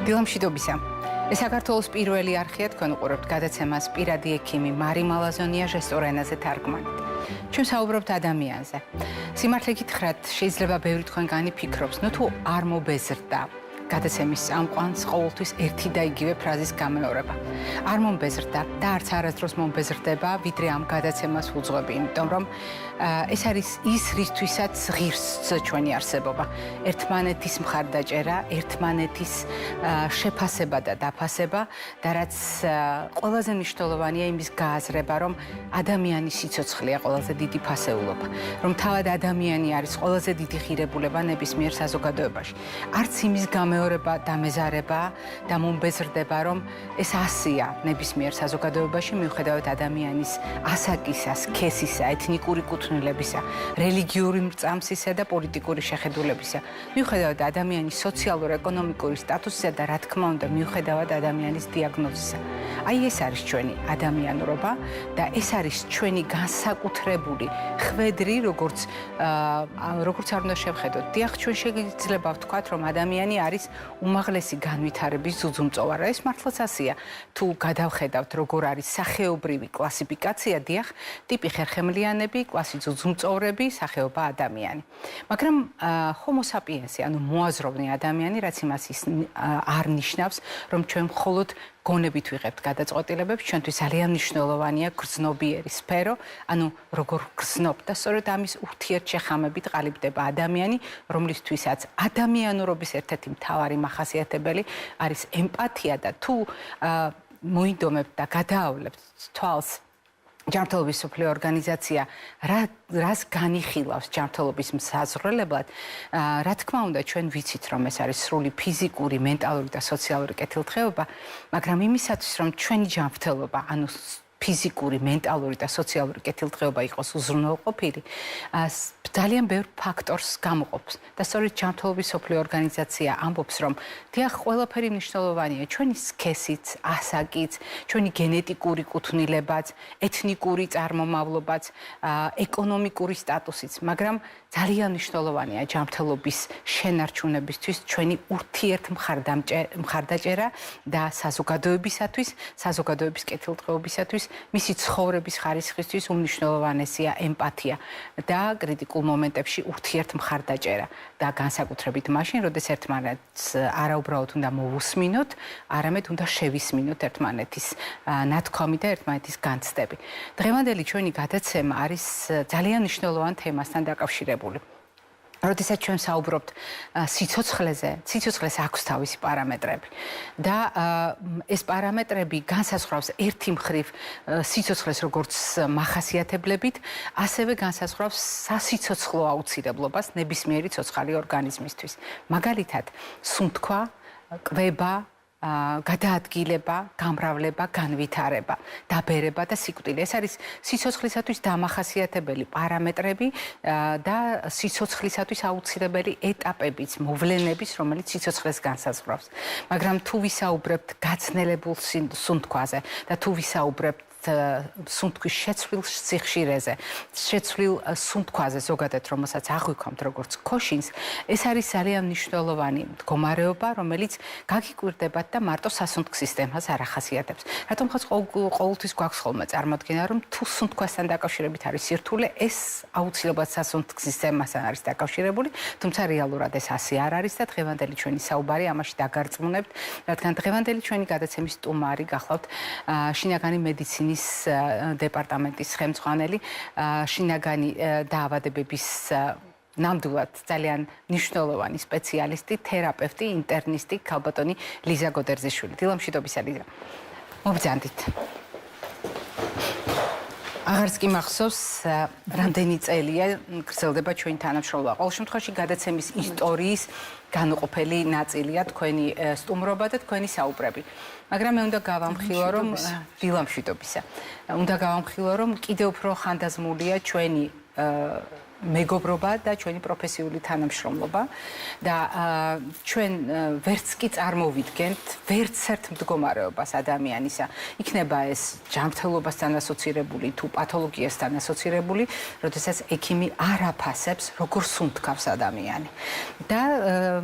დილამშვიდობისა. ეს საქართველოს პირველი არხია თქვენ უყურებთ გადაცემას პირადი ექიმი მარი მალაზონია ჟესტურ ენაზე თარგმანით. ჩვენ საუბრობთ ადამიანზე. სიმართლე გითხრათ, შეიძლება ბევრი თქვენგანი ფიქრობს, თუ არ მობეზრდა გადაცემის წამყვანს ყოველთვის ერთი და იგივე ფრაზის გამეორება. არ მომბეზრდა და არც არასდროს მომბეზრდება, ვიდრე ამ გადაცემას უძღვები, იმიტომ რომ ეს არის ის რისთვისაც ღირს ჩვენი არსებობა. ერთმანეთის მხარდაჭერა, ერთმანეთის შეფასება და დაფასება და რაც ყველაზე მნიშვნელოვანია იმის გააზრება, რომ ადამიანის სიცოცხლეა ყველაზე დიდი ფასეულობა, რომ თავად ადამიანი არის ყველაზე დიდი ღირებულება ნებისმიერ საზოგადოებაში. არც იმის გამეორება და მეზარება და მომბეზრდება, რომ ეს ასია ნებისმიერ საზოგადოებაში მიუხედავად ადამიანის ასაკისა, სქესისა, ეთნიკური კუთვნილებისა, რელიგიური მრწამსისა და პოლიტიკური შეხედულებისა, მიუხედავად ადამიანის სოციალურ-ეკონომიკური სტატუსისა და რა თქმა უნდა, მიუხედავად ადამიანის დიაგნოზისა. აი ეს არის ჩვენი ადამიანურობა და ეს არის ჩვენი განსაკუთრებული ხვედრი, როგორც არ უნდა შევხედოთ. დიახ, ჩვენ შეიძლება ვთქვათ, რომ ადამიანი არის უმაღლესი განვითარების ძუძუმწოვარი. ეს მართლაც ასეა. თუ გადავხედავთ, როგორ არის სახეობრივი კლასიფიკაცია, დიახ, ტიპი ხერხემლიანები, კლასი ძუძუმწოვრები, სახეობა ადამიანი. მაგრამ Homo sapiens, ანუ მოაზროვნე ადამიანი, რაც იმას არ ნიშნავს, რომ ჩვენ მხოლოდ გონებით ვიღებთ გადაწყვეტილებებს, ჩვენთვის ძალიან მნიშვნელოვანია გრძნობიერი სფერო, ანუ როგორ გრძნობ და სწორედ ამის ურთიერთშეხამებით ყალიბდება ადამიანი, რომლისთვისაც ადამიანურობის ერთ-ერთი მთავარი მახასიათებელი არის ემპათია და თუ მოინდომებთ და გადაავლებთ თვალს ჯანმრთელობის მსოფლიო ორგანიზაცია რას განიხილავს ჯანმრთელობის მსაზღვრელებლად, რა თქმა უნდა, ჩვენ ვიცით, რომ ეს არის სრული ფიზიკური, მენტალური და სოციალური კეთილდღეობა, მაგრამ იმისათვის, რომ ჩვენი ჯანმრთელობა, ანუ ფიზიკური, მენტალური და სოციალური კეთილდღეობა იყოს უზრუნველყოფილი, ძალიან ბევრ ფაქტორს გამოყოფს. და სწორედ ჯანმრთელობის მსოფლიო ორგანიზაცია ამბობს, რომ დიახ, ყველაფერი მნიშვნელოვანია, ჩვენი სქესიც, ასაკიც, ჩვენი გენეტიკური კუთვნილებაც, ეთნიკური წარმომავლობაც, ეკონომიკური სტატუსიც, მაგრამ ძალიან მნიშვნელოვანია ჯანმრთელობის შენარჩუნებისთვის ჩვენი ურთიერთმხარდაჭერა და საზოგადოებისათვის, საზოგადოების კეთილდღეობისათვის, მისი ცხოვრების ხარისხისთვის უმნიშვნელოვანესია ემპათია და კრიტიკულ მომენტებში ურთიერთმხარდაჭერა და განსაკუთრებით მაშინ, როდეს ერთმანეთს არა უბრალოდ უნდა მოვუსმინოთ, არამედ უნდა შევისმინოთ ერთმანეთის ნათქვამი და ერთმანეთის განცდები. დღევანდელი ჩვენი გადაცემა არის ძალიან მნიშვნელოვან თემასთან დაკავშირებული. როდესაც ჩვენ საუბრობთ სიცოცხლეზე, სიცოცხლეს აქვს თავისი პარამეტრები და ეს პარამეტრები განსაზღვრავს ერთი მხრივ სიცოცხლეს როგორც მახასიათებლებით, ასევე განსაზღვრავს სასიცოცხლო აუცილებლობას ნებისმიერი ცოცხალი ორგანიზმისთვის. მაგალითად, სუნთქვა, კვება, გადაადგილება, გამრავლება, განვითარება, დაბერება და სიკვდილი. ეს არის სიცოცხლისათვის დამახასიათებელი პარამეტრები და სიცოცხლისათვის აუცილებელი ეტაპებიც, მოვლენების, რომელიც სიცოცხლეს განსაზღვრავს. მაგრამ თუ ვისაუბრებთ გაცნელებულ სუნთქვაზე და თუ ვისაუბრებთ სუნთქვის შეცვლილ სიხშირეზე, შეცვლილ სუნთქვაზე ზოგადად, რომელსაც აღვიქვამთ როგორც ქოშინს, ეს არის ძალიან მნიშვნელოვანი მდგომარეობა, რომელიც გაგიკვირდებათ და მარტო სასუნთქ სისტემას არ ახასიათებს. რატომღაც ყოველთვის გვაქვს ხოლმე წარმოდგენა, რომ თუ სუნთქვასთან დაკავშირებით არის სირთულე, ეს აუცილებლად სასუნთქ სისტემასთან არის დაკავშირებული, თუმცა რეალურად ეს ასე არ არის და დღევანდელი ჩვენი საუბარი ამაში დაგარწმუნებთ, რადგან დღევანდელი ჩვენი გადაცემის სტუმარი გახლავთ შინაგანი მედიცინის დეპარტამენტის ხელმძღვანელი, შინაგანი დაავადებების ნამდვილად ძალიან მნიშვნელოვანი სპეციალისტი, თერაპევტი, ინტერნისტი, ქალბატონი ლიზა გოდერძიშვილი. დილამშვიდობისა, ლიზა. მობრძანდით. აღარც კი მახსოვს, რამდენი წელია გრძელდება ჩვენი თანამშრომლობა. ყოველ შემთხვევაში გადაცემის ისტორიის განუყოფელი ნაწილია თქვენი სტუმრობა და თქვენი საუბრები. მაგრამ მე უნდა გავამხილო, რომ დილამშვიდობისა. უნდა გავამხილო, რომ კიდევ უფრო ხანდაზმულია ჩვენი მეგობრობა და ჩვენი პროფესიული თანამშრომლობა და ჩვენ ვერც კი წარმოვიდგენთ ვერც ერთ მდგომარეობას ადამიანისა, იქნება ეს ჯანმრთელობასთან ასოცირებული თუ პათოლოგიასთან ასოცირებული, როდესაც ექიმი არ აფასებს, როგორ სუნთქავს ადამიანი. და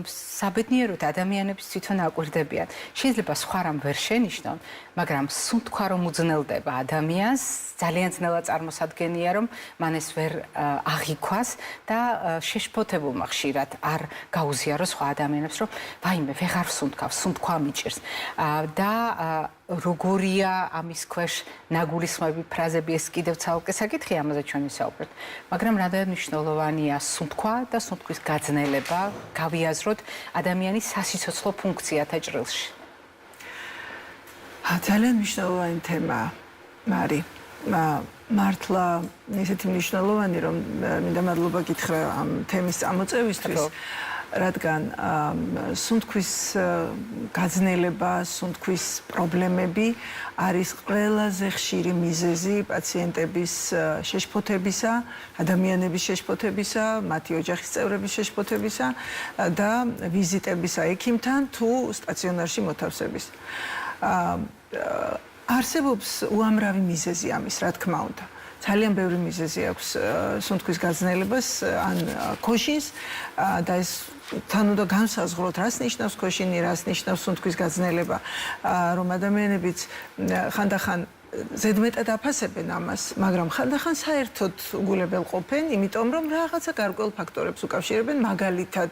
საბედნიეროდ ადამიანებს თვითონ აკვირდებიან. შეიძლება სხვა რამ ვერ შენიშნონ, მაგრამ სუნთქვა რომ უძნელდება ადამიანს, ძალიან ძნელად წარმოსადგენია, რომ მან ეს ვერ აღიქვას და შეშფოთებულმა ხშირად არ გაუზიაროს სხვა ადამიანებს, რომ ვაიმე, ვეღარ სუნთქავს, სუნთქვა მიჭირს. და როგორია ამის ქვეშ ნაგულისხმები, ფრაზები, ეს კიდევ ცალკე საკითხი, ამაზე ჩვენ ვისაუბრებთ. მაგრამ რამდენად მნიშვნელოვანია სუნთქვა და სუნთქვის გაძნელება, გავიაზროთ ადამიანის სასიცოცხლო ფუნქციათა ჭრილში. ძალიან მნიშვნელოვანი თემაა, მარი. მართლა ისეთი მნიშვნელოვანი, რომ მინდა მადლობა გითხრა ამ თემის წამოწევისთვის, რადგან სუნთქვის გაძნელება, სუნთქვის პრობლემები არის ყველაზე ხშირი მიზეზი პაციენტების შეშფოთებისა, ადამიანების შეშფოთებისა, მათი ოჯახის წევრების შეშფოთებისა და ვიზიტებისა ექიმთან თუ სტაციონარში მოთავსების. არსებობს უამრავი მიზეზი ამის, რა თქმა უნდა. ძალიან ბევრი მიზეზი აქვს სუნთქვის გაძნელებას ან ქოშინს და ეს თან უნდა განსაზღვროთ, რას ნიშნავს ქოშინი, რას ნიშნავს სუნთქვის გაძნელება, რომ ადამიანებიც ხანდახან ზედმეტად აფასებენ ამას, მაგრამ ხანდახან საერთოდ უგულებელ ყოფენ, იმიტომ რომ რაღაცა გარკვეულ ფაქტორებს უკავშირებენ, მაგალითად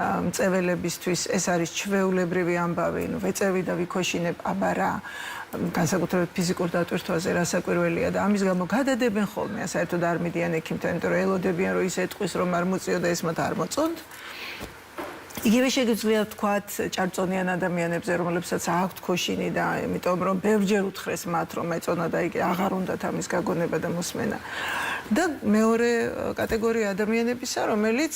მწეველებისთვის ეს არის ჩვეულებრივი ამბავი, ნუ ვეწევი და ვიქოშინებ, აბა რა, განსაკუთრებით ფიზიკურ დატვირთვაზე რა საკვირველია და ამის გამო გადადებენ ხოლმე, საერთოდ არ მიდიან ექიმთან, იმიტომ რომ ელოდებიან, რომ ის ეტყვის, რომ არ მოწიო და ეს მათ არ მოწონთ. იგივე შეგიძლია ვთქვათ ჭარბწონიან ადამიანებზე, რომლებსაც აქვთ ქოშინი და იმიტომ რომ ბევრჯერ უთხრეს მათ, რომ ეწონა და იგი აღარ უნდათ ამის გაგონება და მოსმენა. და მეორე კატეგორია ადამიანებისა, რომელიც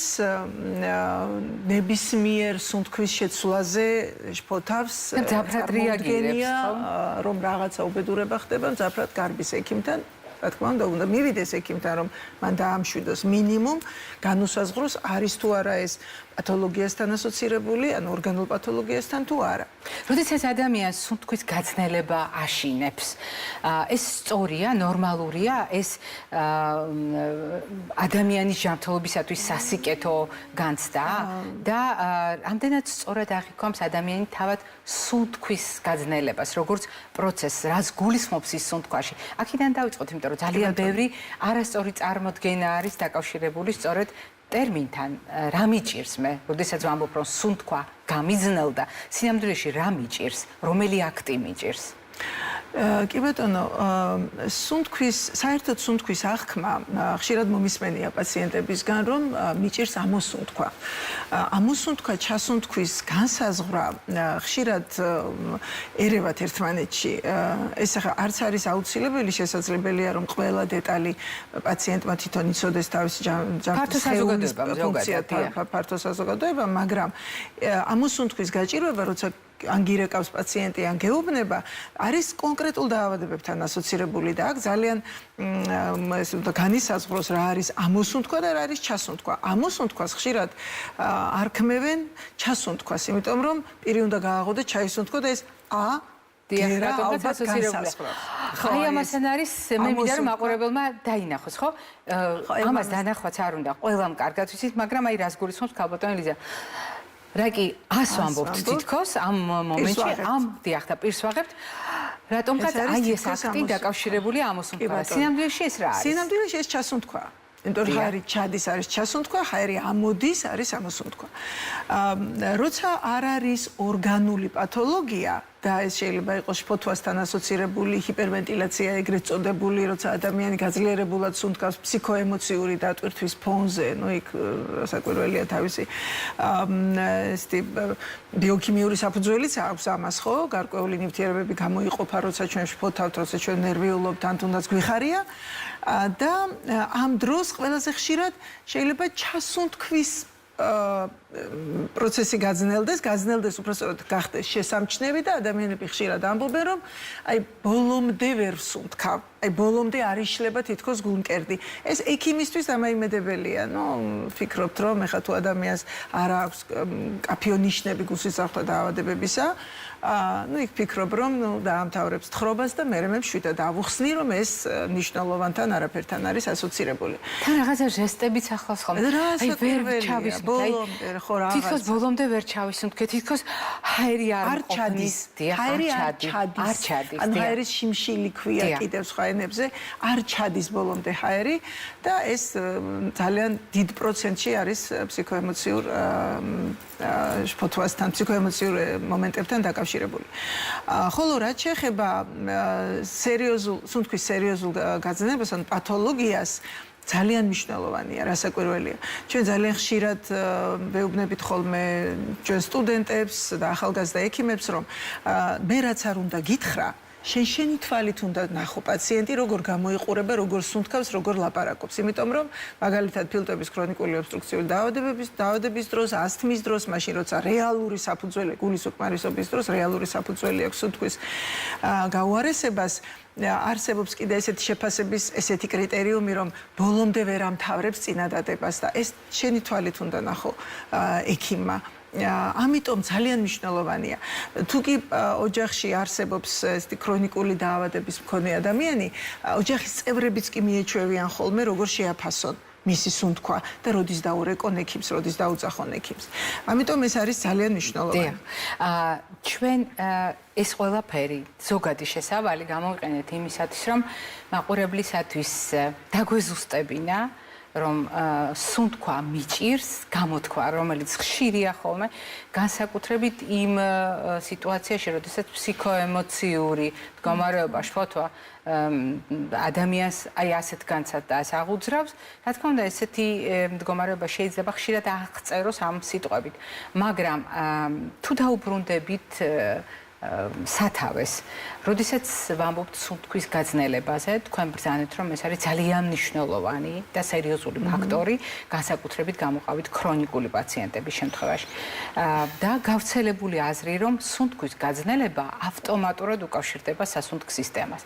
ნებისმიერ სუნთქვის შეცვლაზე შფოთავს, წარმოუდგენია, რომ რაღაცა უბედურება ხდება, მძაფრად გარბის ექიმთან. რა თქმა უნდა მივიდეს ექიმთან, რომ მან დაამშვიდოს მინიმუმ განუსაზღვროს არის თუ არა ეს პათოლოგიასთან ასოცირებული, ან ორგანულ პათოლოგიასთან თუ არა. როდესაც ადამიანს სუნთქვის გაძნელება აშინებს, ეს სწორია, ნორმალურია, ეს ადამიანის ჯანმრთელობისათვის სასიკეთო განცდა და ამდენად სწორად აღიქვამს ადამიანი თავად სუნთქვის გაძნელებას, როგორც პროცესს, რაც გულისხმობს ის სუნთქვაში. აქედან დავიწყოთ, იმიტომ რომ ძალიან ბევრი არასწორი წარმოდგენა არის დაკავშირებული სწორედ ტერმინთან რა მიჭირს მე, როდესაც ვამბობ, რომ სუნთქვა გამიძნელდა, სინამდვილეში რა მიჭირს, რომელი აქტი მიჭირს? კი ბატონო, საერთოდ სუნთქვის აღქმა ხშირად მომისმენია პაციენტებისგან, რომ მიჭირს ამოსუნთქვა. ამოსუნთქვა, ჩასუნთქვის განსაზღვრა ხშირად ერევათ ერთმანეთში. ეს ახლა არც არის აუცილებელი, შესაძლებელია, რომ ყველა დეტალი პაციენტმა თვითონ იცოდეს თავისი ჯანმრთელობის ფუნქცია, ფართო საზოგადოება, მაგრამ ამოსუნთქვის გაჭირვება, როცა ან გირეკავს პაციენტი, ან გეუბნება, არის კონკრეტულ დაავადებებთან ასოცირებული და აქ ძალიან განისაზღვროს რა არის ამოსუნთქვა და რა არის ჩასუნთქვა. ამოსუნთქვას ხშირად არ ქმევენ ჩასუნთქვას, იმიტომ რომ პირი უნდა გააღოდოს ჩაისუნთქვა და ეს დიაგნოზა ასოცირებულია. აი ამასთან არის მე მინდა რომ მაყურებელმა დაინახოს, ხო? ამას დანახვაც არ უნდა ყველამ კარგად ვიცით, მაგრამ აი რას გულისხმობს ქალბატონი ლიზა. რა კი ას ვამბობთ თითქოს ამ მომენტში ამ დიახ და პირს ვაღებთ რატომღაც აი ეს აქტი დაკავშირებულია ამოსუნთქვასთან. სინამდვილეში ეს რა არის? სინამდვილეში ეს ჩასუნთქვაა. იმიტომ რომ ხარი ჩადის არის ჩასუნთქვა, ხარი ამოდის არის ამოსუნთქვა. როცა არ არის ორგანული პათოლოგია და ეს შეიძლება იყოს შფოთვასთან ასოცირებული ჰიპერვენტილაცია, ეგრეთ წოდებული, როცა ადამიანი გაძლიერებულად სუნთქავს ფსიქოემოციური დატვირთვის ფონზე, ნუ იქ საკვირველია თავისი ესეთი ბიოქიმიური საფუძველიც აქვს ამას, ხო? გარკვეული ნივთიერებები გამოიყოფა, როცა ჩვენ შფოთავთ, როცა ჩვენ ნერვიულობთ, ან თუნდაც გვიხარია და ამ დროს ყველაზე ხშირად შეიძლება ჩასუნთქვის პროცესი გაძნელდეს უბრალოდ გახდეს შესამჩნევი და ადამიანები ხშირად ამბობენ, რომ აი ბოლომდე ვერ ვსუნთქავ. აი ბოლომდე არ იშლება თითქოს გულმკერდი. ეს ექიმისთვის დამაიმედებელია. ვფიქრობთ, რომ ეხლა თუ ადამიანს არ აქვს კაფეო ნიშნები გულსისხლთა დაავადებებისა, იქ ფიქრობ, რომ დაამთავრებს თხრობას და მერე მე მშვიდად ავუხსნი, რომ ეს ნიშნულოვანთან არაფერთან არის ასოცირებული. თან რაღაცა ჟესტებიც ახლავს ხოლმე. აი ვერ ჩავისმით, ბოლომდე ხო რაღაც. თითქოს ბოლომდე ვერ ჩავისმით, თითქოს ჰაერი არ ჩადის. ჰაერი არ ჩადის. ანუ ჰაერის შიმშილი ქვია კიდევ სხვა ენებზე, არ ჩადის ბოლომდე ჰაერი და ეს ძალიან დიდ პროცენტში არის ფსიქოემოციურ ფოთვასთან, ფსიქოემოციურ მომენტებთან დაკავშირებული. ხოლო რაც შეეხება სუნთქვის სერიოზულ გაძნებას, ან პათოლოგიას, ძალიან მნიშვნელოვანია, რასაკვირველია. ჩვენ ძალიან ხშირად ვეუბნებით ხოლმე ჩვენ სტუდენტებს და ახალგაზრდა ექიმებს, რომ მე რაც არ უნდა გითხრა, შენი თვალით უნდა ნახო პაციენტი, როგორ გამოიყურება, როგორ სუნთქავს, როგორ ლაპარაკობს. იმიტომ რომ მაგალითად ფილტვების ქრონიკული ობსტრუქციული დაავადების დროს, ასთმის დროს, მაშინ როცა რეალური საფუძველი, გულის უკმარისობის დროს რეალური საფუძველი აქვს სუნთქვის გაუარესებას, არსებობს კიდე ესეთი შეფასების ესეთი კრიტერიუმი, რომ ბოლომდე ვერ ამთავრებს წინადადებას და ეს შენი თვალით უნდა ნახო ექიმმა. ამიტომ ძალიან მნიშვნელოვანია. თუ კი ოჯახში არსებობს ესეთი ქრონიკული დაავადების მქონე ადამიანი, ოჯახის წევრებიც კი მიეჩვევიან ხოლმე, როგორ შეაფასონ მისი სუნთქვა და როდის დაურეკონ ექიმს, როდის დაუძახონ ექიმს. ამიტომ ეს არის ძალიან მნიშვნელოვანი. ჩვენ ეს ყველაფერი ზოგადი შესავალი გამოვიყენეთ იმისათვის, რომ მაყურებლისათვის დაგვეზუსტებინა, რომ სუნთქვა მიჭირს, გამოთქვა, რომელიც ხშირია ხოლმე, განსაკუთრებით იმ სიტუაციაში, როდესაც ფსიქოემოციური მდგომარეობა შფოთვა ადამიანს აი ასეთ განცდას აღუძრავს. რა თქმა უნდა, ესეთი მდგომარეობა შეიძლება ხშირად აღწეროს ამ სიტყვებით, მაგრამ თუ დაუბრუნდებით სათავეს, როდესაც ვამბობთ სუნთქვის გაძნელებაზე, თქვენ ბრძანეთ, რომ ეს არის ძალიან მნიშვნელოვანი და სერიოზული ფაქტორი, განსაკუთრებით გამოყავით ქრონიკული პაციენტების შემთხვევაში. და გავრცელებული აზრი, რომ სუნთქვის გაძნელება ავტომატურად უკავშირდება სასუნთქ სისტემას.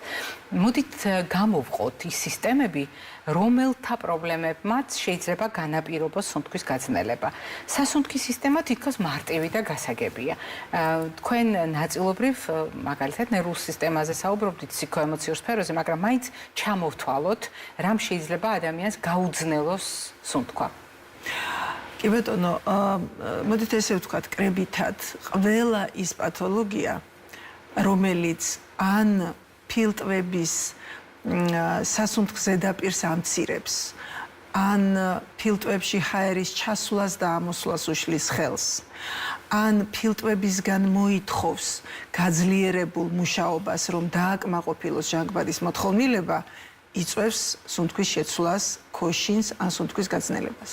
მოდით გამოვყოთ ის სისტემები, რომელთა პრობლემებმაც შეიძლება განაპირობოს სუნთქვის გაძნელება. სასუნთქის სისტემა თითქოს მარტივი და გასაგებია. თქვენ ნაწილობრივ მაგალითად ნერვულ სისტემაზე საუბრობთ ფსიქოემოციურ სფეროზე, მაგრამ მაინც ჩამოვთვალოთ, რამ შეიძლება ადამიანს გაუძნელოს სუნთქვა. კი ბატონო, მოდით ესე ვთქვათ, კრებითად, ყველა ის პათოლოგია, რომელიც ან ფილტვების სასუნთქ ზედაპირს ამცირებს, ან ფილტვებში ჰაერის ჩასვლას და ამოსვლას უშლის ხელს, ან ფილტვებისგან მოითხოვს გაძლიერებულ მუშაობას, რომ დააკმაყოფილოს ჟანგბადის მოთხოვნილება, იწვევს სუნთქვის შეცვლას, ქოშინს ან სუნთქვის გაძნელებას.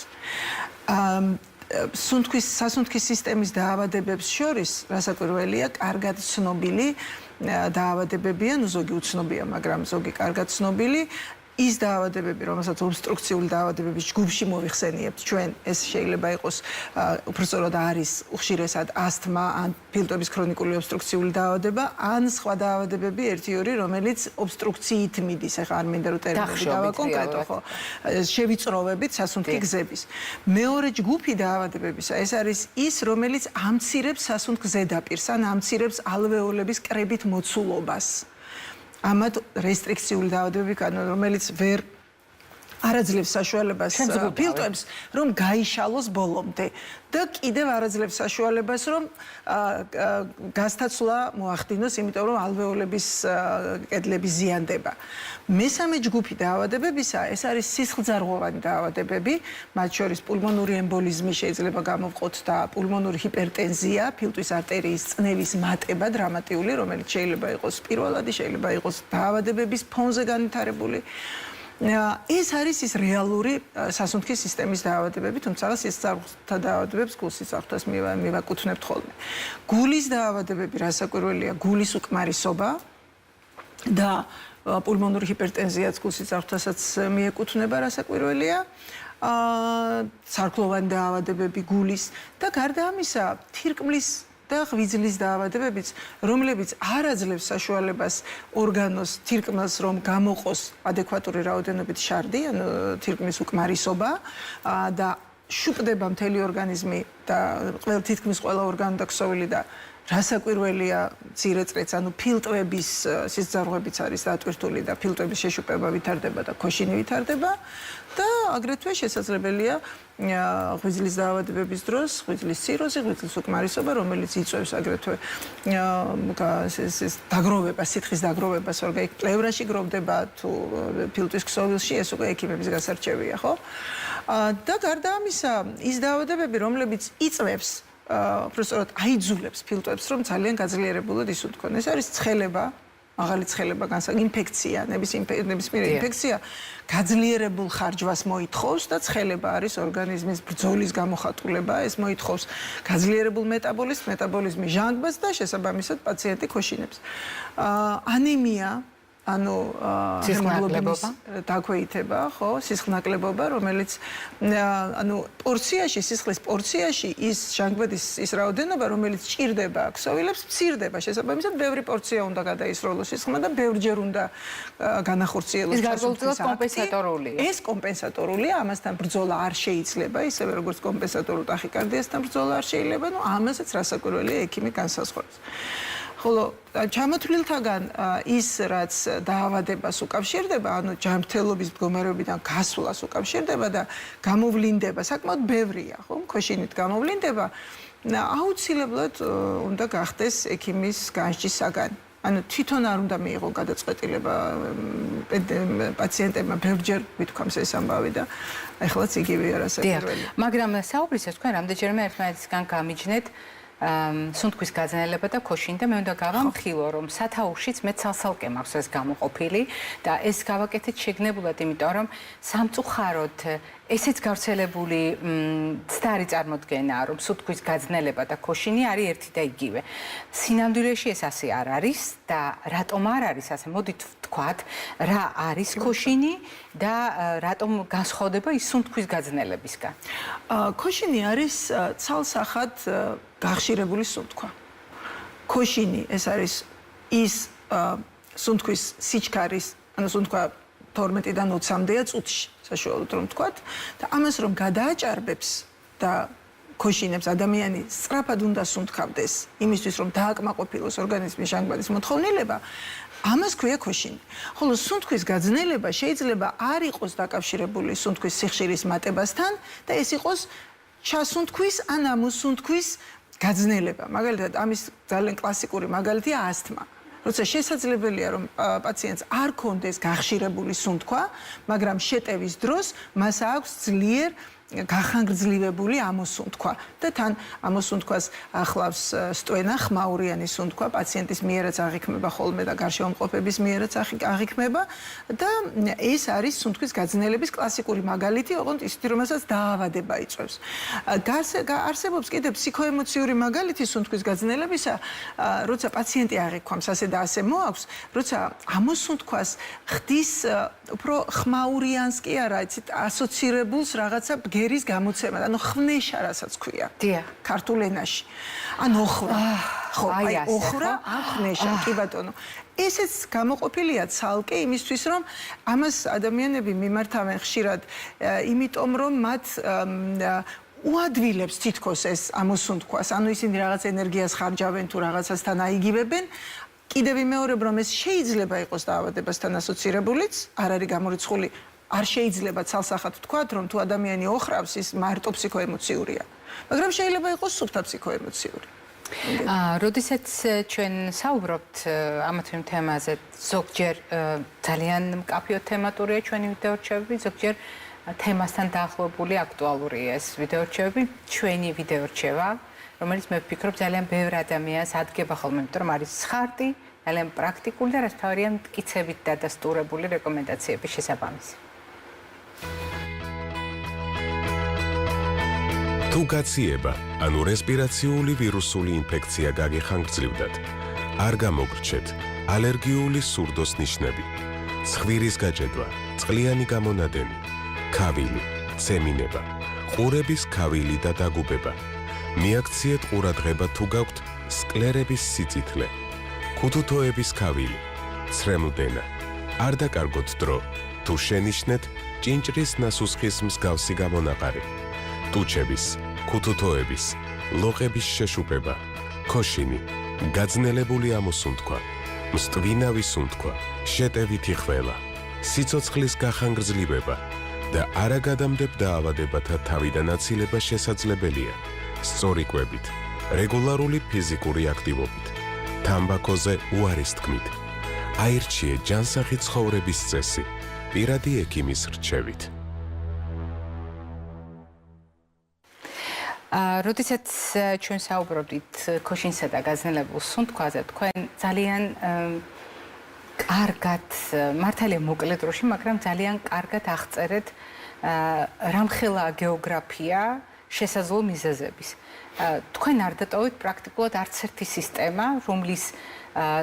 სასუნთქის სისტემის დაავადებებს შორის, რასაკვირველია, კარგად ცნობილი დაავადებებია, ზოგი უცნობია, მაგრამ ზოგი კარგად ცნობილი, ის დაავადებები, რომელსაც ობსტრუქციული დაავადებების ჯგუფში მოვიხსენიებთ ჩვენ, ეს შეიძლება იყოს უბრალოდ არის უხშირესად ასთმა, ან ფილტვების ქრონიკული ობსტრუქციული დაავადება, ან სხვა დაავადებები 1-2, რომელიც ობსტრუქციით მიდის, ახლა არ მინდა რომ ტერმინები დავაკონკრეტო, ხო? შევიწროვებით სასუნთქი გზების. მეორე ჯგუფი დაავადებებისა, ეს არის ის, რომელიც ამცირებს სასუნთქ ზედაპირს, ან ამცირებს ალვეოლების კრებით მოცულობას. ამათ რესტრიქციული დაავადებები კანონ, რომელიც ვერ არაძლევს საშუალებას ფილტვებს, რომ გაიშალოს ბოლომდე და კიდევ არაძლევს საშუალებას, რომ გასთაცვლა მოახდინოს, იმიტომ რომ ალვეოლების კედლები ზიანდება. მესამე ჯგუფი დაავადებებისა, ეს არის სისხლძარღვოვანი დაავადებები, მათ შორის პულმონური ემბოლიზმი შეიძლება გამოვყოთ და პულმონური ჰიპერტენზია, ფილტვის არტერიის წნევის მატება დრამატიული, რომელიც შეიძლება იყოს პირველადი, შეიძლება იყოს დაავადებების ფონზე განვითარებული. ეს არის ის რეალური სასუნთქის სისტემის დაავადებები, თუმცა სისხლძარღვთა დაავადებებს გულსისხლთას მივაკუთვნებთ ხოლმე. გულის დაავადებები, რასაკვირველია, გულის უკმარისობა და პულმონური ჰიპერტენზიაც გულსისხლთასაც მიეკუთვნება, რასაკვირველია. სარკმლოვანი დაავადებები გულის და გარდა ამისა, თირკმლის და ღვიძლის დაავადებებიც, რომლებიც არ აძლევს საშუალებას ორგანოს თირკმელს რომ გამოყოს ადეკვატური რაოდენობით შარდი, ანუ თირკმლის უკმარისობა და შუპდება მთელი ორგანიზმი და თითქმის ყველა ორგანო და ქსოვილი და რასაკვირველია მცირე წრეც, ანუ ფილტვების სისხლძარღვებიც არის დატვირთული და ფილტვების შეშუპება ვითარდება და ქოშინი ვითარდება და აგრეთვე შესაძლებელია ღვიძლის დაავადებების დროს ღვიძლის ციროზი, ღვიძლის უკმარისობა, რომელიც იწვევს აგრეთვე დაგროვება, სითხის დაგროვებას, ორგანო პლევრაში გროვდება თუ ფილტვის ქსოვილში, ეს უკვე ექიმების გასარჩევია, ხო? და გარდა ამისა, ის დაავადებები, რომლებიც იწვევს უბრალოდ აიძულებს ფილტვებს, რომ ძალიან გაძლიერებულად ისუნთქონ. ეს არის ცხელება, მაღალი ცხელება, ინფექცია, ნებისმიერი ინფექცია გაძლიერებულ ხარჯვას მოითხოვს და ცხელება არის ორგანიზმის ბრძოლის გამოხატულება, ეს მოითხოვს გაძლიერებულ მეტაბოლიზმის ჟანგბას და შესაბამისად პაციენტი ქოშინებს. ანემია ანუ ჰემოგლობინის დაქვეითება, ხო, სისხლნაკლებობა, რომელიც ანუ პორციაში, სისხლის პორციაში ის ჟანგბადის ის რაოდენობა, რომელიც ჭირდება ქსოვილებს, მცირდება. შესაბამისად, ბევრი პორცია უნდა გადაისროლოს სისხლმა და ბევრჯერ უნდა განახორციელოს. ეს გარკვეულწილად კომპენსატორულია. ეს კომპენსატორულია, ამასთან ბრძოლა არ შეიძლება, ისევე როგორც კომპენსატორულ ტახიკარდიასთან ბრძოლა არ შეიძლება, ну ამასაც რასაკვირველია ექიმი განსაზღვრავს. ხოლო ჩამოთვლილთაგან ის რაც დაავადებას უკავშირდება, ანუ ჯანმრთელობის მდგომარეობიდან გასვლას უკავშირდება და გამოვლინდება, საკმაოდ ბევრია, ხო? ქოშინით გამოვლინდება, აუცილებლად უნდა გახდეს ექიმის განსჯის საგანი. ანუ თვითონ არ უნდა მიიღო გადაწყვეტილება პაციენტებმა ბევრჯერ ვითქვამს ეს ამბავი და ეხლაც იგივეა რასაკვირველია. მაგრამ საუბრისას თქვენ რამდენჯერმე ერთმანეთისგან გამიჯნეთ სუნთქვის გაძნელება და ქოშინი და მე უნდა გავამხილო რომ სათაურშიც მე ცალსალკე მაქვს ეს გამოყოფილი და ეს გავაკეთეთ შეგნებულად, იმიტომ რომ სამწუხაროდ ესეც გავრცელებული ცდარი წარმოდგენაა, რომ სუნთქვის გაძნელება და ქოშინი არის ერთი და იგივე. სინამდვილეში ეს ასე არ არის და რატომ არ არის ასე? მოდით ვთქვათ, რა არის ქოშინი და რატომ განსხვავდება ის სუნთქვის გაძნელებისგან? ქოშინი არის ცალსახად გახშირებული სუნთქვა. ქოშინი ეს არის ის სუნთქვის სიჩქარის, ანუ სუნთქვა 12-დან 20-მდეა წუთში, საშუალოდ რომ ვთქვათ, და ამას რომ გადააჭარბებს და ქოშინებს ადამიანი სწრაფად უნდა სუნთქავდეს, იმისთვის რომ დააკმაყოფილოს ორგანიზმის ჟანგბადის მოთხოვნილება, ამას ქვია ქოშინი. ხოლო სუნთქვის გაძნელება შეიძლება არ იყოს დაკავშირებული სუნთქვის სიხშირის მატებასთან და ეს იყოს ჩასუნთქვის ან ამოსუნთქვის გაძნელება. მაგალითად, ამის ძალიან კლასიკური მაგალითია ასთმა. როცა შესაძლებელია რომ პაციენტს არ ქონდეს გახშირებული სუნთქვა, მაგრამ შეტევის დროს მას აქვს ძლიერ გახანგრძლივებული ამოსუნთქვა და თან ამოსუნთქვას ახლავს სტვენა, ხმაურიანი სუნთქვა, პაციენტის მიერაც აღიქმება ხოლმე და გარშემომყოფების მიერაც აღიქმება და ეს არის სუნთქვის გაძნელების კლასიკური მაგალითი, ოღონდ ისეთი, რომელსაც დაავადება იწვევს. არსებობს კიდევ ფსიქოემოციური მაგალითი სუნთქვის გაძნელებისა, როცა პაციენტი აღიქვამს ასე და ასე მოაქვს, როცა ამოსუნთქვას ხდის უფრო ხმაურიანს კი არა, იცით, ასოცირებულს რაღაცა გერის გამოცემა, ანუ ხვნეშა, რასაც ქვია. დიახ, ქართულ ენაში. ან ოხრა. ხო, აი ოხრა, ან ხვნეშა, კი ბატონო. ესეც გამოყოფილია ცალკე იმისთვის, რომ ამას ადამიანები მიმართავენ ხშირად, იმიტომ რომ მათ უადვილებს თითქოს ეს ამოსუნთქვას, ანუ ისინი რაღაც ენერგიას ხარჯავენ თუ რაღაცასთან აიგივებენ. კიდევ ვიმეორებ, რომ ეს შეიძლება იყოს დაავადებასთან ასოცირებულიც, არ არის გამორიცხული. არ შეიძლება ცალსახად ვთქვათ, რომ თუ ადამიანი ოხრავს, ის მარტო ფსიქოემოციურია. მაგრამ შეიძლება იყოს სუფთა ფსიქოემოციური. როდესაც ჩვენ საუბრობთ ამ თემაზე, ზოგჯერ ძალიან მკაფიო თემატურია ჩვენი ვიდეორჩევები, ზოგჯერ თემასთან დაახლოებული აქტუალურია ეს ვიდეორჩევები, ჩვენი ვიდეორჩევა, რომელიც მე ვფიქრობ ძალიან ბევრ ადამიანს ადგება ხოლმე, იმიტომ რომ არის ცხარტი, ძალიან პრაქტიკული და რაც თავარია მტკიცებით დადასტურებული რეკომენდაციების შესაბამისი. თუ გაციება, ანუ რესპირაციული ვირუსული ინფექცია გაგიხანგრძლივდათ, არ გამოგრჩეთ ალერგიული სურდოს ნიშნები, ცხვირის გაჭედვა, წყლიანი გამონადენი, ქავილი, ცემინება, ყურების ქავილი და დაგუბება. მიაქციეთ ყურადღება თუ გაქვთ სკლერების სიწითლე, ქუთუთოების ქავილი, ცრემლდენა. არ დაკარგოთ დრო, თუ შენიშნეთ ჭინჭრის ნასუსხის მსგავსი გამონაყარი, ტუჩების, ქუთუთოების, ლოყების შეშუპება, ქოშინი, გაძნელებული ამოსუნთქვა, მსტვინავი სუნთქვა, შეტევითი ხველა, სიცოცხლის გახანგრძლივება და არაგადამდებ დაავადებათა თავიდან აცილება შესაძლებელია სწორი კვებით, რეგულარული ფიზიკური აქტივობით, თამბაქოზე უარის თქმით. აირჩიე ჯანსაღი ცხოვრების წესი, პირადი ექიმის რჩევით. როდესაც ჩვენ საუბრობდით ქოშინსა და გაძნელებულ სუნთქვაზე, თქვენ ძალიან კარგად, მართალია მოკლე დროში, მაგრამ ძალიან კარგად აღწერეთ რამხელა გეოგრაფია შესაძლო მიზეზების. თქვენ არ დატოვეთ პრაქტიკულად არც ერთი სისტემა, რომლის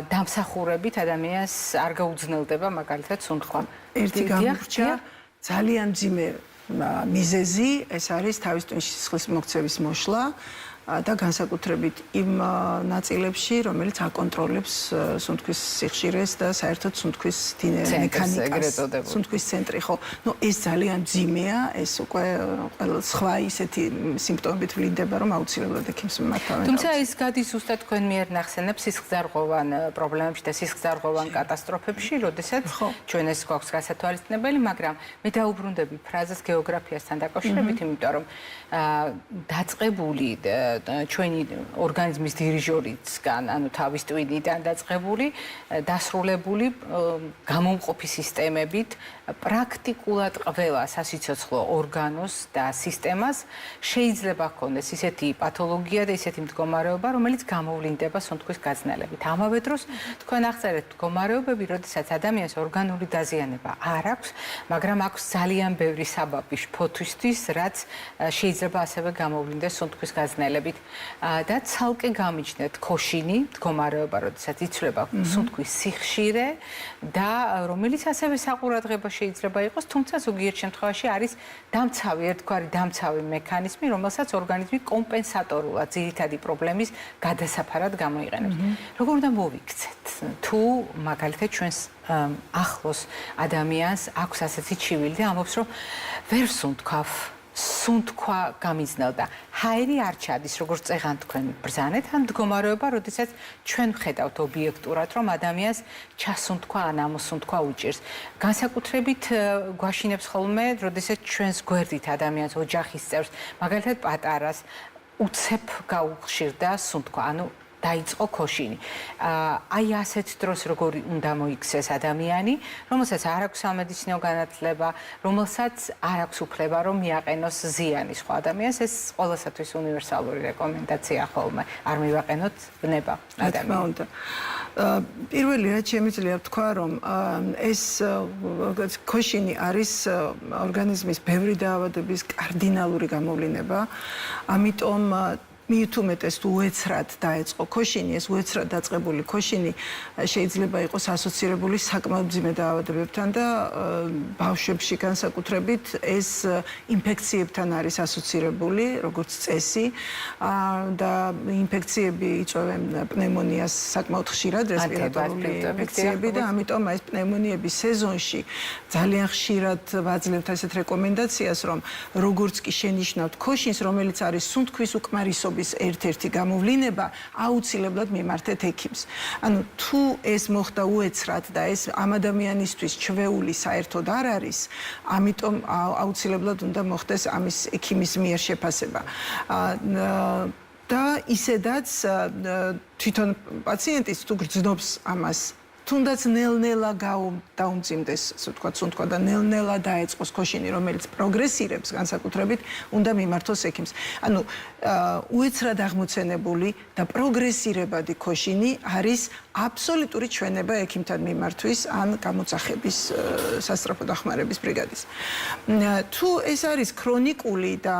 დამსახურებით ადამიანს არ გაუძნელდება მაგალითად სუნთქვა. ერთი გამორჩა ძალიან მძიმე მიზეზი, ეს არის თავის ტვინში სისხლის მოქცევის მოშლა და განსაკუთრებით იმ ნაწილებში, რომელიც აკონტროლებს სუნთქვის სიხშირეს და საერთოდ სუნთქვის მექანიკას, სუნთქვის ცენტრი, ხო. ეს ძალიან მძიმეა, ეს უკვე სხვა ისეთი სიმპტომებით ვლინდება, რომ აუცილებლად ექიმს მიმართავენ. თუმცა ის გადის ზუსტად თქვენ მიერ ნახსენებს სისხლძარღვოვან პრობლემებში და სისხლძარღვოვან კატასტროფებში, როდესაც ჩვენ ეს გვაქვს გასათვალისწინებელი, მაგრამ მე დაუბრუნდები ფრაზას გეოგრაფიასთან დაკავშირებით, იმიტომ რომ დაწყებული ჩვენი ორგანიზმის დირიჟორისგან, ანუ თავის ტვინიდან დაწყებული, დასრულებული გამომყოფი სისტემებით პრაქტიკულად ყველა სასიცოცხლო ორგანოს და სისტემას შეიძლება ჰქონდეს ისეთი პათოლოგია და ისეთი მდგომარეობა, რომელიც გამოვლინდება სუნთქვის გაძნელებით. ამავე დროს თქვენ აღწერეთ მდგომარეობები, როდესაც ადამიანს ორგანული დაზიანება არ აქვს, მაგრამ აქვს ძალიან ბევრი საბაბი ფოთვისთვის, რაც შეიძლება ასევე გამოვლინდეს სუნთქვის გაძნელებით. და ცალკე გამიჩნდეთ ქოშინი, მდგომარეობა, როდესაც იცვლება სუნთქვის სიხშირე და რომელიც ასევე საყურადღება შეიძლება იყოს, თუმცა ზოგიერთ შემთხვევაში არის დამცავი, ერთგვარი დამცავი მექანიზმი, რომელსაც ორგანიზმი კომპენსატორულად ძირითადი პრობლემის გადასაფარად გამოიყენებს. როგორ უნდა მოვიქცეთ? თუ მაგალითად ჩვენს ახლოს ადამიანს აქვს ასეთი ჩივილი და ამბობს, რომ ვერ სუნთქვავ, სუნთქვა გამიზნელდა. ჰაერი არ ჩადის, როგორც წეღან თქვენ ბრძანეთ, ან მდგომარეობა, როდესაც ჩვენ ვხედავთ ობიექტურად, რომ ადამიანს ჩასუნთქვა ან ამოსუნთქვა უჭირს. განსაკუთრებით გვაშინებს ხოლმე, როდესაც ჩვენს გვერდით ადამიანს, ოჯახის წევრს, მაგალითად პატარას უცებ გაუხშირდა სუნთქვა, ანუ დაიწყო ქოშინი. აი ასეთ დროს როგორი უნდა მოიქცეს ადამიანი, რომელსაც არ აქვს სამედიცინო განათლება, რომელსაც არ აქვს უფლება, რომ მიაყენოს ზიანი სხვა ადამიანს, ეს ყველასათვის უნივერსალური რეკომენდაცია ხოლმე. არ მივაყენოთ ბნება ადამიანს. პირველი რაც შემიძლია ვთქვა, რომ ეს ქოშინი არის ორგანიზმის ბევრი დაავადების კარდინალური გამოვლინება, ამიტომ მით უმეტეს თუ უეცრად დაეწყო ქოშინი, ეს უეცრად დაწყებული ქოშინი შეიძლება იყოს ასოცირებული საკმაოდ მძიმე დაავადებებთან და ბავშვებში განსაკუთრებით ეს ინფექციებთან არის ასოცირებული, როგორც წესი და ინფექციები იწვევენ პნევმონიას საკმაოდ ხშირად, რესპირატორული ინფექციები და ამიტომ ეს პნევმონიების სეზონში ძალიან ხშირად ვაძლევთ ასეთ რეკომენდაციას, რომ როგორც კი შენიშნავთ ქოშინს, რომელიც არის სუნთქვის უკმარისობის ერთ-ერთი გამოვლინება, აუცილებლად მიმართეთ ექიმს. ანუ თუ ეს მოხდა უეცრად და ეს ამ ადამიანისთვის ჩვეული საერთოდ არ არის, ამიტომ აუცილებლად უნდა მოხდეს ამის ექიმის მიერ შეფასება. და ისედაც თვითონ პაციენტის თუ გრძნობს ამას, თუნდაც ნელ-ნელა დაუმძიმდეს, ასე ვთქვათ, სუნთქვა და ნელ-ნელა დაეწყოს ქოშინი, რომელიც პროგრესირებს, განსაკუთრებით უნდა მიმართოს ექიმს. ანუ უეცრად აღმოცენებული და პროგრესირებადი ქოშინი არის აბსოლუტური ჩვენება ექიმთან მიმართვის ან გამოძახების სასწრაფო დახმარების ბრიგადის. თუ ეს არის ქრონიკული და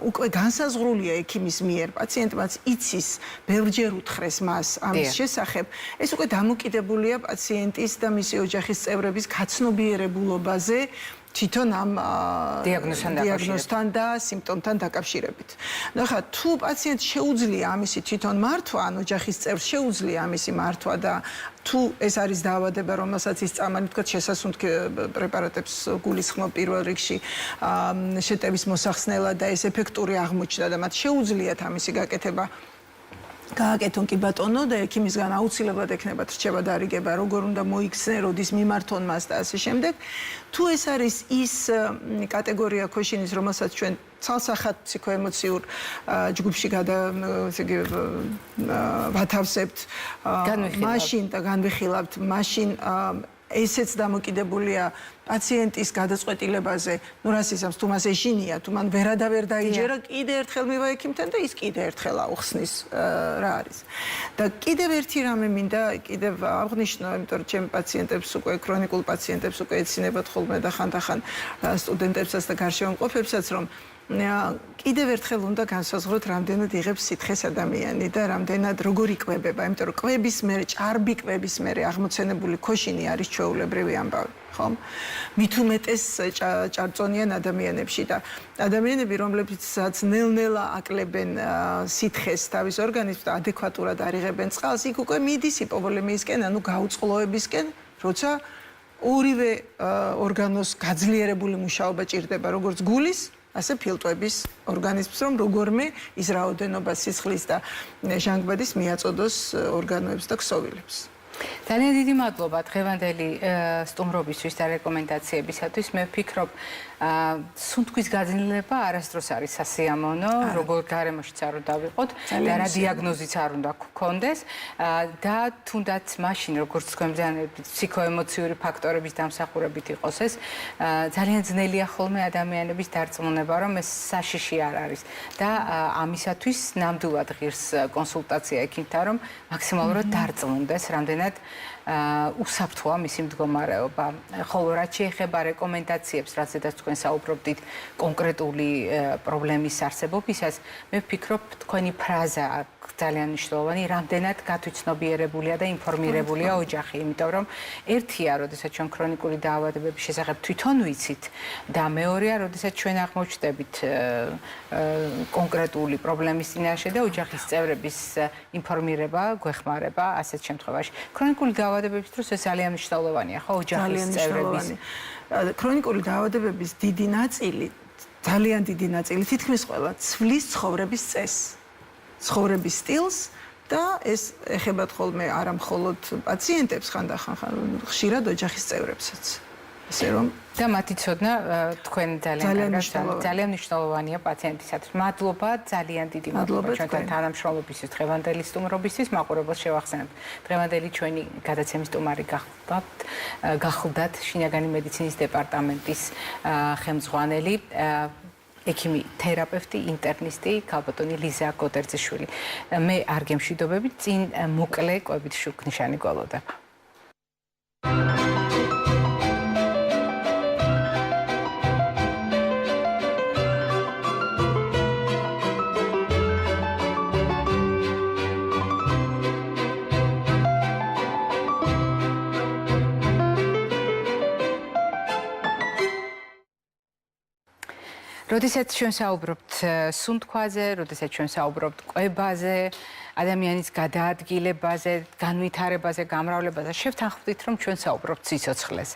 უკვე განსაზღვრულია ექიმის მიერ, პაციენტმაც იცის, ბევრჯერ უთხრეს მას ამის შესახებ, ეს უკვე დამოკიდებულია პაციენტის და მისი ოჯახის წევრების გაცნობიერებულობაზე, თვითონ ამ დიაგნოზთან და სიმპტომთან დაკავშირებით. ნახა, თუ პაციენტს შეუძლია ამისი თვითონ მართვა, ან ოჯახის წევრს შეუძლია ამისი მართვა და თუ ეს არის დაავადება, რომელსაც ის წამალი თქვა შესასუნთქი პრეპარატებს გულისხმობ პირველ რიგში შეტევის მოსახსნელად და ეს ეფექტური აღმოჩნდა და მათ შეუძლიათ ამისი გაკეთება გააკეთონ კი ბატონო და ექიმისგან აუცილებლად ექნებათ რჩება დარიგება, როგორ უნდა მოიქცნენ, როდის მიმართონ მას და ასე შემდეგ. თუ ეს არის ის კატეგორია ქოშინის, რომელსაც ჩვენ ცალსახად ფსიქოემოციურ ჯგუფში ვათავსებთ, მაშინ და განვიხილავთ, მაშინ ესეც დამოკიდებულია პაციენტის გადაწყვეტილებაზე, ну რას ისამს, თუ მას ეშინია, თუ მან ვერადავერ დაიჯერა, კიდე ერთხელ მივა ექიმთან და ის კიდე ერთხელ აუხსნის რა არის. და კიდევ ერთი რამე მინდა კიდევ აღნიშნო, იმიტომ რომ ჩემ პაციენტებს უკვე ქრონიკულ პაციენტებს უკვე ეცინებათ ხოლმე და ხანდახან სტუდენტებსაც და გარშემოყოფებსაც, რომ კიდევ ერთხელ უნდა განსაზღვროთ, რამდენად იღებს სითხეს ადამიანი და რამდენად როგორ იკვებება, იმიტომ რომ კვების მერე, ჭარბი კვების მერე აღმოცენებული ქოშინი არის ჩვეულებრივი ამბავი, ხო? მით უმეტეს ჭარბწონიან ადამიანებში და ადამიანები, რომლებსაც ნელ-ნელა აკლებენ სითხეს თავის ორგანიზმს და ადეკვატურად არ იღებენ წყალს, იქ უკვე მიდის იპოვოლემიისკენ, ანუ გაუწყლოებისკენ, როცა ორივე ორგანოს გაძლიერებული მუშაობა ჭირდება, როგორც გულის ასე ფილტვების ორგანიზმს, რომ როგორმე ის რაოდენობა სისხლის და ჟანგბადის მიაწოდოს ორგანოებს და ქსოვილებს. ძალიან დიდი მადლობა დღევანდელი სტუმრობისთვის და რეკომენდაციებისათვის. მე ვფიქრობ, სუნთქვის გაძლიერება არასდროს არის სასიამოვნო, როგორ გარემოშიც არ უნდა ვიყოთ და რა დიაგნოზიც არ უნდა გქონდეს და თუნდაც მაშინ, როგორც თქვენ ბრძანებით, ფსიქოემოციური ფაქტორების დამსახურებით იყოს ეს, ძალიან ძნელია ხოლმე ადამიანების დარწმუნება, რომ ეს საშიში არ არის და ამისათვის ნამდვილად ღირს კონსულტაცია ექიმთან, რომ მაქსიმალურად დარწმუნდეს, რამდენად უსაფრთხოა მისი მდგომარეობა. ხოლო რაც შეეხება რეკომენდაციებს, რაზედაც თქვენ საუბრობდით კონკრეტული პრობლემის არსებობისას, მე ვფიქრობ, თქვენი ფრაზა ძალიან მნიშვნელოვანი, რამდენად გათვითცნობიერებულია და ინფორმირებულია ოჯახი, იმიტომ რომ ერთია, როდესაც ჩვენ ქრონიკული დაავადებების შესახებ თვითონ ვიცით და მეორეა, როდესაც ჩვენ აღმოჩნდებით კონკრეტული პრობლემის წინაშე და ოჯახის წევრების ინფორმირება გვეხმარება ასეთ შემთხვევაში. ქრონიკული დაავადებების დროს ეს ძალიან მნიშვნელოვანია, ხო, ოჯახის წევრების. ქრონიკული დაავადებების დიდი ნაწილი, ძალიან დიდი ნაწილი, თითქმის ყველა ცვლის ცხოვრების წესს, ცხოვრების სტილს და ეს ეხებათ ხოლმე არა მხოლოდ პაციენტებს, ხანდახან ხშირად ოჯახის წევრებსაც. ასე რომ და მათი ცოდნა თქვენ ძალიან მნიშვნელოვანია პაციენტისათვის. მადლობა, ძალიან დიდი მადლობა ჩვენთან თანამშრომლობისთვის, დღევანდელი სტუმრობისთვის. მაყურებელს შევახსენებ, დღევანდელი ჩვენი გადაცემის სტუმარი გახლდათ შინაგანი მედიცინის დეპარტამენტის ხელმძღვანელი ექიმი, თერაპევტი, ინტერნისტი, ქალბატონი ლიზა გოდერძიშვილი. მე არ გემშვიდობებით, წინ მოკლე კვებით შუქნიშანი გველოდება. როდესაც ჩვენ საუბრობთ სუნთქვაზე, როდესაც ჩვენ საუბრობთ კვებაზე, ადამიანის გადაადგილებაზე, განვითარებაზე, გამრავლებაზე, შევთანხმდით, რომ ჩვენ საუბრობთ სიცოცხლეზე.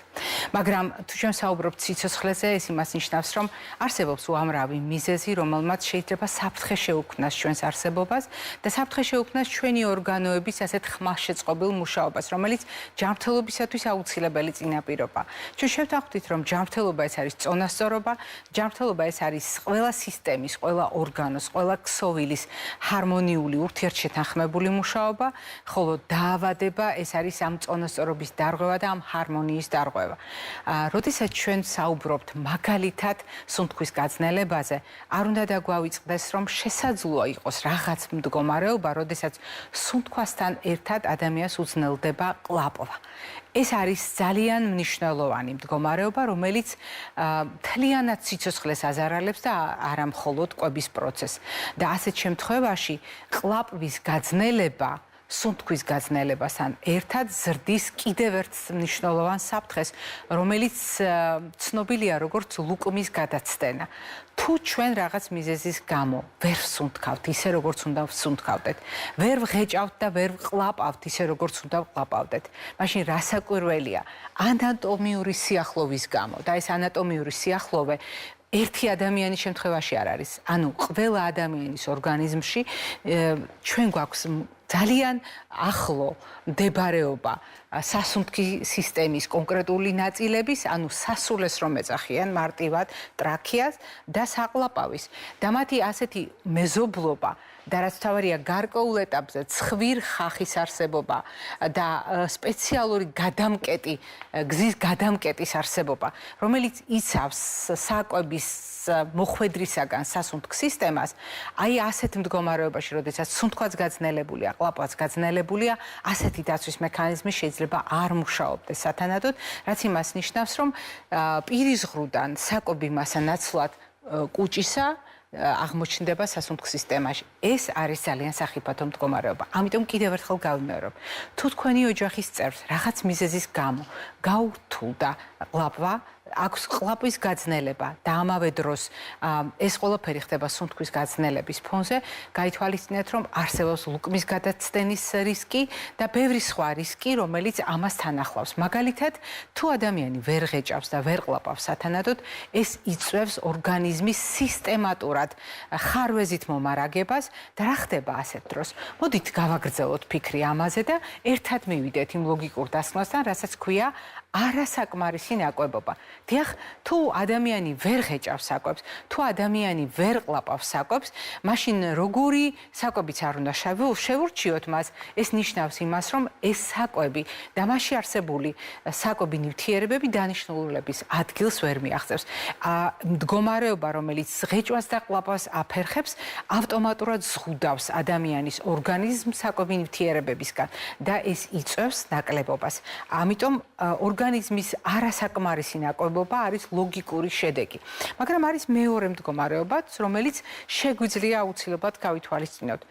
მაგრამ თუ ჩვენ საუბრობთ სიცოცხლეზე, ეს იმას ნიშნავს, რომ არსებობს უამრავი მიზეზი, რომელმაც შეიძლება საფრთხე შეუქმნას ჩვენს არსებობას და საფრთხე შეუქმნას ჩვენი ორგანოების ასეთ ხმასშეწყობილ მუშაობას, რომელიც ჯანმრთელობისათვის აუცილებელი წინაპირობა. ჩვენ შევთანხმდით, რომ ჯანმრთელობა ეს არის წონასწორობა, ჯანმრთელობა ეს არის ყველა სისტემის, ყველა ორგანოს, ყველა ქსოვილის ჰარმონიული ურთიერთშეთანხმებული მუშაობა, ხოლო დაავადება ეს არის ამ წონასწორობის დარღვევა და ამ ჰარმონიის დარღვევა. როდესაც ჩვენ საუბრობთ მაგალითად სუნთქვის გაძნელებაზე, არ უნდა დაგვავიწყდეს, რომ შესაძლოა იყოს რაღაც მდგომარეობა, როდესაც სუნთქვასთან ერთად ადამიანს უძნელდება ყლაპვა. ეს არის ძალიან მნიშვნელოვანი მდგომარეობა, რომელიც მთლიანად სიცოცხლეს აზარალებს და არა მხოლოდ კვების პროცესს. და ასეთ შემთხვევაში ყლაპვის გაძნელება სუნთქვის გაძნელებასთან ერთად ზრდის კიდევ ერთ მნიშვნელოვან საფრთხეს, რომელიც ცნობილია როგორც ლუკმის გადაცდენა. თუ ჩვენ რაღაც მიზეზის გამო ვერ ვსუნთქავთ ისე როგორც უნდა ვსუნთქავდეთ, ვერ ვღეჭავთ და ვერ ვყლაპავთ ისე როგორც უნდა ვყლაპავდეთ, მაშინ რა საკვირველია ანატომიური სიახლოვის გამო და ეს ანატომიური სიახლოვე ერთი ადამიანის შემთხვევაში არ არის. ანუ ყველა ადამიანის ორგანიზმში ჩვენ გვაქვს ძალიან ახლო მდებარეობა სასუნთქი სისტემის კონკრეტული ნაწილების, ანუ სასულეს რომ ეძახიან მარტივად ტრაქეას და საყლაპავის და მათი ასეთი მეზობლობა და რაც თავარია გარკვეულ ეტაპზე ცხვիր ხახის არსებობა და სპეციალური გადამკეტი, გზის გადამკეტის არსებობა, რომელიც იცავს საკვების მოხვედრისაგან სასუნთქ სისტემას, აი ასეთ მდგომარეობაში, როდესაც სუნთქვაც გაძნელებულია, ყლაპვაც გაძნელებულია, ასეთი დაცვის მექანიზმი შეიძლება არ მუშაობდეს სათანადოდ, რაც იმას ნიშნავს, რომ პირის ღრუდან საკვები მასა ნაცვლად კუჭისა აღმოჩნდება სასუნთქ სისტემაში. ეს არის ძალიან სახიფათო მდგომარეობა. ამიტომ კიდევ ერთხელ გავიმეორებ. თუ თქვენი ოჯახის წევრს რაღაც მიზეზის გამო გაურთულდა ყლაპვა, აქვს ყლაპვის გაძნელება და ამავე დროს ეს ყველაფერი ხდება სუნთქვის გაძნელების ფონზე, გაითვალისწინეთ, რომ არსებობს ლუკმის გადაცდენის რისკი და ბევრი სხვა რისკი, რომელიც ამას თან ახლავს. მაგალითად, თუ ადამიანი ვერ ღეჭავს და ვერ ყლაპავს სათანადოდ, ეს იწვევს ორგანიზმის სისტემატურად ხარვეზით მომარაგებას და რა ხდება ასეთ დროს? მოდით გავაგრძელოთ ფიქრი ამაზე და ერთად მივიდეთ იმ ლოგიკურ დასკვნასთან, რასაც ქვია არასაკმარისი ნაკლებობა. დიახ, თუ ადამიანი ვერ ღეჭავს საკვებს, თუ ადამიანი ვერ ყლაპავს საკვებს, მაშინ როგორი საკვებიც არ უნდა შევურჩიოთ მას, ეს ნიშნავს იმას, რომ ეს საკვები და მასში არსებული საკვები ნივთიერებები დანიშნულების ადგილს ვერ მიაღწევს. მდგომარეობა, რომელიც ღეჭვას და ყლაპვას აფერხებს, ავტომატურად ზღუდავს ადამიანის ორგანიზმს საკვები ნივთიერებებისგან და ეს იწვევს ნაკლებობას. ამიტომ ორგანიზმის არასაკმარისი ნაკლებობა არის ლოგიკური შედეგი. მაგრამ არის მეორე მდგომარეობაც, რომელიც შეგვიძლია აუცილებლად გავითვალისწინოთ.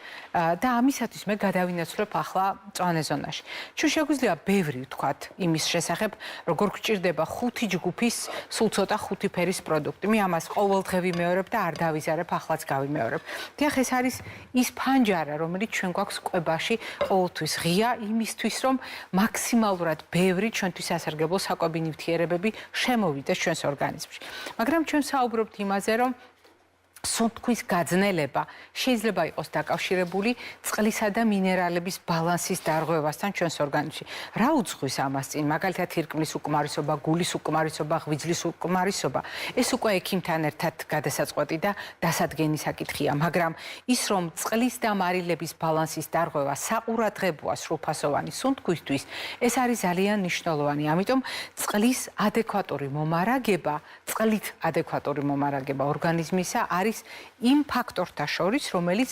და ამისათვის მე გადავინაცვლებ ახლა მწვანე ზონაში. ჩვენ შეგვიძლია ბევრი ვთქვათ იმის შესახებ, როგორ გვჭირდება 5 ჯგუფის, სულ ცოტა 5 ფერის პროდუქტი. მე ამას ყოველდღე ვიმეორებ და არ დავიზარებ, ახლაც გავიმეორებ. დიახ, ეს არის ის ფანჯარა, რომელიც ჩვენ გვაქვს კვებაში ყოველთვის ღია იმისთვის, რომ მაქსიმალურად ბევრი ჩვენთვის ასარგებლო საკვები ნივთიერებები შემოვიდეს ჩვენს ორგანიზმში. მაგრამ ჩვენ საუბრობთ იმაზე, რომ სუნთქვის გაძნელება შეიძლება იყოს დაკავშირებული წყლისა და მინერალების ბალანსის დარღვევასთან ჩვენს ორგანიზმში. რა უძღვის ამას წინ? მაგალითად, ირკმლის უკმარისობა, გულის უკმარისობა, ღვიძლის უკმარისობა. ეს უკვე ექიმთან ერთად გადასაწყვეტი და დასადგენი საკითხია, მაგრამ ის რომ წყლის და მარილების ბალანსის დარღვევა საყურადღებოა სრულფასოვანი სუნთქვისთვის, ეს არის ძალიან მნიშვნელოვანი. ამიტომ წყლის ადეკვატური მომარაგება, წყლით ადეკვატური მომარაგება ორგანიზმისა არის იმ ფაქტორთა შორის, რომელიც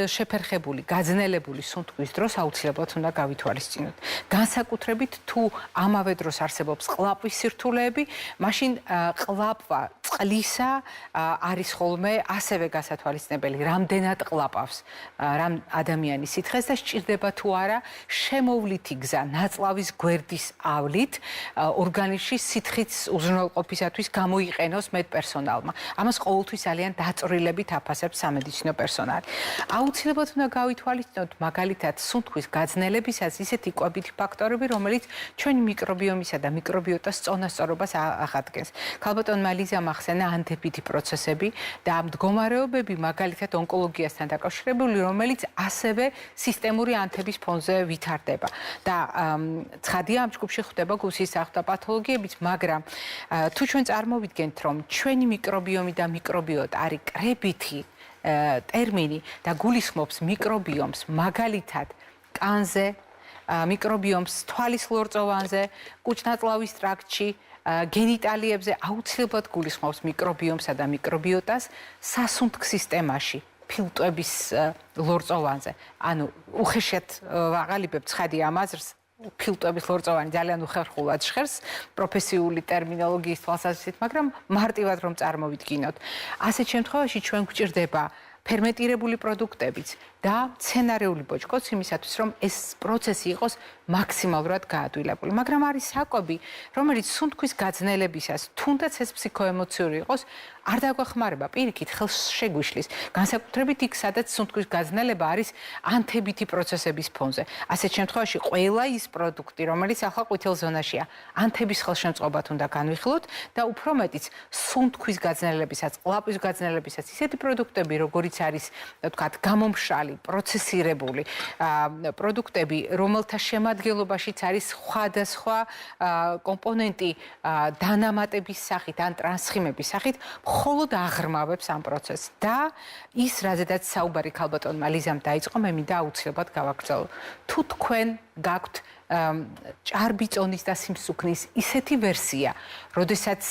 შეფერხებული, გაძნელებული სუნთქვის დროს აუცილებლად უნდა გავითვალისწინოთ. განსაკუთრებით თუ ამავე დროს არსებობს ყლაპვის სირთულეები, მაშინ ყლაპვა წყლისა არის ხოლმე ასევე გასათვალისწინებელი, რამდენად ყლაპავს რამ ადამიანის სითხეს და სჭირდება თუ არა შემოვლითი გზა ნაწლავის გვერდის ავლით ორგანიზმში სითხის უზრუნველყოფისათვის გამოიყენოს მედპერსონალმა. ამას ყოველთვის ძალიან დაწვრილებით აფასებს სამედიცინო პერსონალი. აუცილებლად უნდა გავითვალისწინოთ მაგალითად სუნთქვის გაძნელებისას ისეთი კვებითი ფაქტორები, რომელიც ჩვენი მიკრობიომისა და მიკრობიოტას წონასწორობას აღადგენს. ქალბატონმა ლიზამ ახსენა ანთებითი პროცესები და მდგომარეობები მაგალითად ონკოლოგიასთან დაკავშირებული, რომელიც ასევე სისტემური ანთების ფონზე ვითარდება. და ცხადია ამ ჯგუფში ხდება გუსის სახთა პათოლოგიებიც, მაგრამ თუ ჩვენ წარმოვიდგენთ, რომ ჩვენი მიკრობიომი და მიკრობიოტა არის კრებითი ტერმინი და გულისხმობს მიკრობიომს მაგალითად კანზე, მიკრობიომს თვალის ლორწოვანზე, კუჭნაწლავის ტრაქტში, გენიტალიებზე, აუცილებლად გულისხმობს მიკრობიომსა და მიკრობიოტას სასუნთქ სისტემაში. ფილტვების ლორწოვანზე. ანუ უხეშად ვაღალიბებ ცხადი ამ აზრს, ფილტვების ლორწოვანი ძალიან უხერხულად ჟღერს პროფესიული ტერმინოლოგიის თვალსაზრისით, მაგრამ მარტივად რომ წარმოვიდგინოთ. ასეთ შემთხვევაში ჩვენ გვჭირდება ფერმენტირებული პროდუქტებიც და მცენარეული ბოჭკოც იმისათვის, რომ ეს პროცესი იყოს მაქსიმალურად გაადვილებული. მაგრამ არის საკვები, რომელიც სუნთქვის გაძნელებისას, თუნდაც ეს ფსიქოემოციური იყოს, არ დაგვეხმარება, პირიქით ხელს შეგვიშლის. განსაკუთრებით იქ, სადაც სუნთქვის გაძნელება არის ანთებითი პროცესების ფონზე. ასეთ შემთხვევაში ყველა ის პროდუქტი, რომელიც ახლა ყვითელ ზონაშია, ანთების ხელშემწყობად უნდა განვიხილოთ და უფრო მეტიც სუნთქვის გაძნელებისაც, ყლაპის გაძნელებისაც ისეთი პროდუქტები, როგორიც არის, ვთქვათ, გამომშრალი, პროცესირებული პროდუქტები, რომელთა შემადგენლობაშიც არის სხვადასხვა კომპონენტი დანამატების სახით ან ტრანსხიმების სახით, მხოლოდ აღრმავებს ამ პროცესს და ის, რაზედაც საუბარი ქალბატონმა ლიზამ დაიწყო, მე მინდა აუცილებლად გავაგრძელო. თუ თქვენ გაქვთ ჭარბი წონის და სიმსუქნის ისეთი ვერსია, როდესაც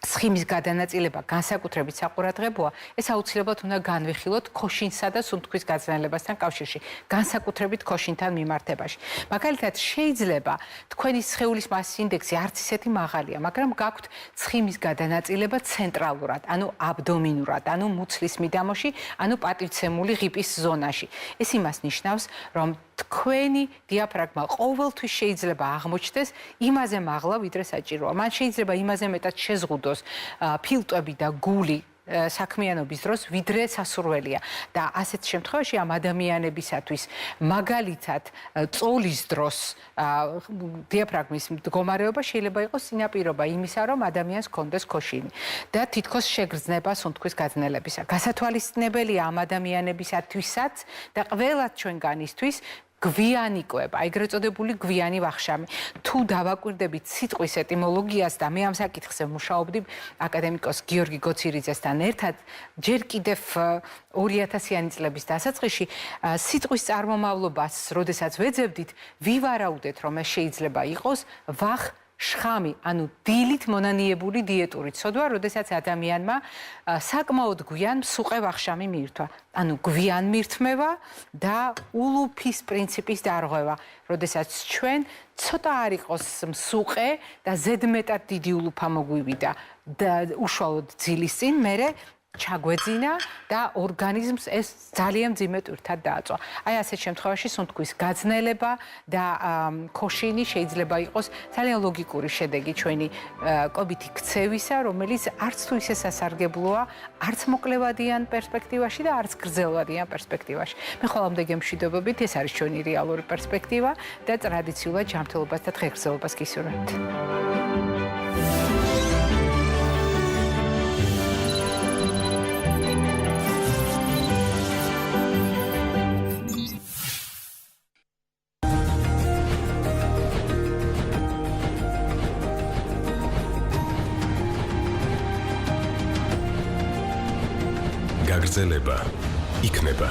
ცხიმის გადანაწილება განსაკუთრებით საყურადღებოა, ეს აუცილებლად უნდა განვიხილოთ ქოშინსა და სუნთქვის გაძნელებასთან კავშირში, განსაკუთრებით ქოშინთან მიმართებაში. მაგალითად, შეიძლება თქვენი სხეულის მასის ინდექსი არც ისეთი მაღალია, მაგრამ გაქვთ ცხიმის გადანაწილება ცენტრალურად, ანუ აბდომინურად, ანუ მუცლის მიდამოში, ანუ პატივცემული ღიპის ზონაში. ეს იმას ნიშნავს, რომ თქვენი დიაფრაგმა ყოველთვის შეიძლება აღმოჩნდეს იმაზე მაღლა, ვიდრე საჭიროა. მან შეიძლება იმაზე მეტად შეზღუდოს ფილტვები და გული საქმიანობის დროს, ვიდრე სასურველია. და ასეთ შემთხვევაში ამ ადამიანებისათვის მაგალითად წოლის დროს დიაფრაგმის მდგომარეობა შეიძლება იყოს წინაპირობა იმისა, რომ ადამიანს ჰქონდეს ქოშინი და თითქოს შეგრძნება სუნთქვის გაძნელებისა. გასათვალისწინებელია ამ ადამიანებისათვისაც და ყველად ჩვენგანისთვის გვიანი კვება, ეგრეთ წოდებული გვიანი ვახშამი. თუ დავაკვირდებით სიტყვის ეტიმოლოგიას და მე ამ საკითხზე მუშაობდი აკადემიკოს გიორგი გოცირიძესთან ერთად, ჯერ კიდევ 2000-იანი წლების დასაწყისში სიტყვის წარმომავლობას, როდესაც ვეძებდით, ვივარაუდეთ, რომ ეს შეიძლება იყოს ვახ შხამი, ანუ დილით მონანიებული დიეტური ცოდვა, როდესაც ადამიანმა საკმაოდ გვიან მსუყე ვახშამი მიირთვა. ანუ გვიან მირთმევა და ულუფის პრინციპის დარღვევა, როდესაც ჩვენ ცოტა არ იყოს მსუყე და ზედმეტად დიდი ულუფა მოგვივიდა და უშუალოდ ძილის წინ მერე ჩაგვეძინა და ორგანიზმს ეს ძალიან მძიმე ტვირთად დააწვა. აი ასეთ შემთხვევაში სუნთქვის გაძნელება და ქოშინი შეიძლება იყოს ძალიან ლოგიკური შედეგი ჩვენი კვებითი ქცევისა, რომელიც არც თუ ისე სასარგებლოა, არც მოკლევადიან პერსპექტივაში და არც გრძელვადიან პერსპექტივაში. მე ხოლმე გემშვიდობებით, ეს არის ჩვენი რეალური პერსპექტივა და ტრადიციულად ჯანმრთელობას და დღეგრძელობას გისურვებთ. გაგრძელება იქნება